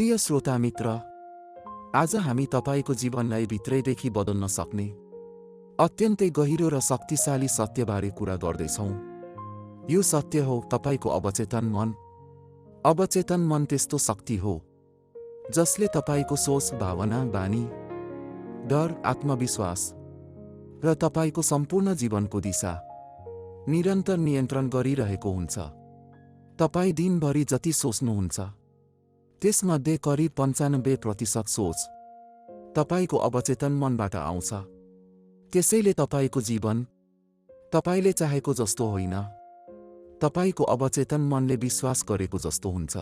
प्रिय श्रोता मित्र, आज हामी तपाईको जीवनलाई भित्रैदेखि बदल्न सक्ने अत्यन्तै गहिरो र शक्तिशाली सत्यबारे कुरा गर्दैछौँ। यो सत्य हो तपाईको अवचेतन मन। अवचेतन मन त्यस्तो शक्ति हो जसले तपाईको सोच, भावना, बानी, डर, आत्मविश्वास र तपाईको सम्पूर्ण जीवनको दिशा निरन्तर नियन्त्रण गरिरहेको हुन्छ। तपाई दिनभरि जति सोच्नुहुन्छ त्यसमध्ये करिब 95% सोच तपाईको अवचेतन मनबाट आउँछ। त्यसैले तपाईको जीवन तपाईले चाहेको जस्तो होइन, तपाईको अवचेतन मनले विश्वास गरेको जस्तो हुन्छ।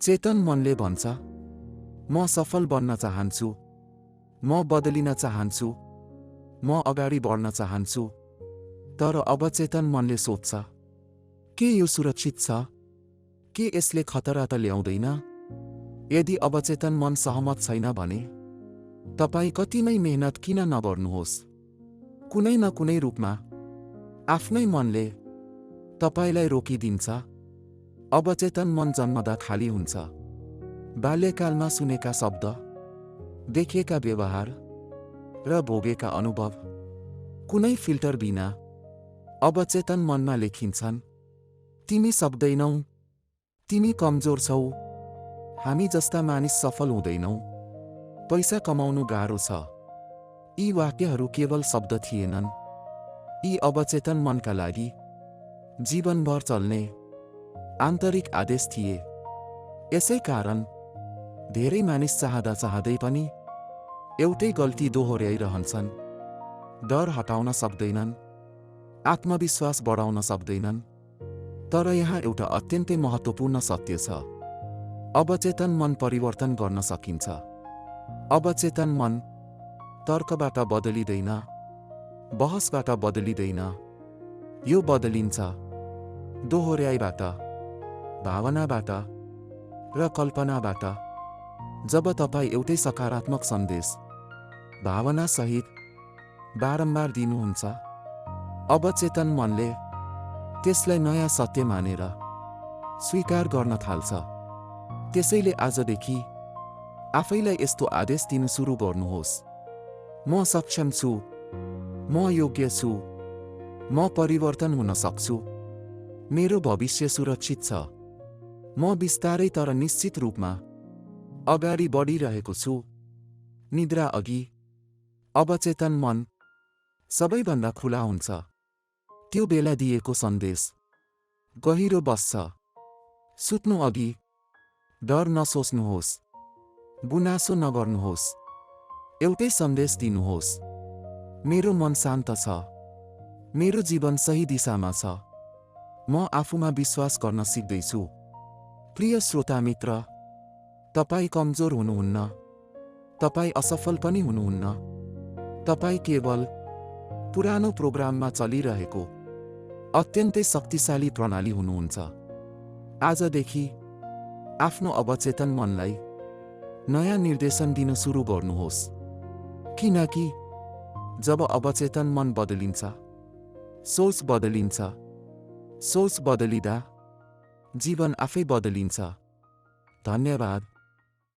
चेतन मनले भन्छ, म सफल बन्न चाहन्छु, म बदलिन चाहन्छु, म अगाडि बढ्न चाहन्छु। तर अवचेतन मनले सोध्छ, के यो सुरक्षित छ? के यसले खतरा त ल्याउँदैन? यदि अवचेतन मन सहमत छैन भने तपाई कति नै मेहनत किन नगर्नुहोस्, कुनै न कुनै रूपमा आफ्नै मनले तपाईलाई रोकिदिन्छ। अवचेतन मन जन्मदा खाली हुन्छ। बाल्यकालमा सुनेका शब्द, देखेका व्यवहार र भोगेका अनुभव कुनै फिल्टर बिना अवचेतन मनमा लेखिन्छन्। तिमी सक्दैनौ, तिमी कमजोर छौ, हामी जस्ता मानिस सफल हुँदैनौ, पैसा कमाउनु गाह्रो छ। यी वाक्यहरू केवल शब्द थिएनन्, यी अवचेतन मनका लागि जीवनभर चल्ने आन्तरिक आदेश थिए। यसै कारण धेरै मानिस चाहँदा चाहँदै पनि एउटै गल्ती दोहोर्याइरहन्छन्। डर हटाउन सक्दैनन्, आत्मविश्वास बढाउन सक्दैनन्। तर यहाँ एउटा अत्यन्तै महत्त्वपूर्ण सत्य छ, अवचेतन मन परिवर्तन गर्न सकिन्छ। अवचेतन मन तर्कबाट बदलिँदैन, बहसबाट बदलिँदैन, यो बदलिन्छ दोहोर्याइबाट, भावनाबाट र कल्पनाबाट। जब तपाई एउटै सकारात्मक सन्देश भावना सहित बारम्बार दिनुहुन्छ, अवचेतन मनले त्यसलाई नयाँ सत्य मानेर स्वीकार गर्न थाल्छ। त्यसैले आजदेखि आफैलाई यस्तो आदेश दिनु सुरु गर्नुहोस्, म सक्षम छु, म योग्य छु, म परिवर्तन हुन सक्छु, मेरो भविष्य सुरक्षित छ, म बिस्तारै तर निश्चित रूपमा अगाडि बढिरहेको छु। निद्रा अघि अवचेतन मन सबैभन्दा खुला हुन्छ। त्यो बेला दिएको सन्देश गहिरो बस्छ। सुत्नु अघि डर नसोच्नुहोस्, गुनासो नगर्नुहोस्, एउटै सन्देश दिनुहोस्, मेरो मन शान्त छ, मेरो जीवन सही दिशामा छ, म आफूमा विश्वास गर्न सिक्दैछु। प्रिय श्रोता मित्र, तपाई कमजोर हुनुहुन्न, तपाई असफल पनि हुनुहुन्न, तपाई केवल पुरानो प्रोग्राममा चलिरहेको अत्यन्तै शक्तिशाली प्रणाली हुनुहुन्छ। आजदेखि आफ्नो अवचेतन मनलाई नयाँ निर्देशन दिन सुरु गर्नुहोस्, किनकि जब अवचेतन मन बदलिन्छ, सोच बदलिन्छ, सोच बदलिँदा जीवन आफै बदलिन्छ। धन्यवाद।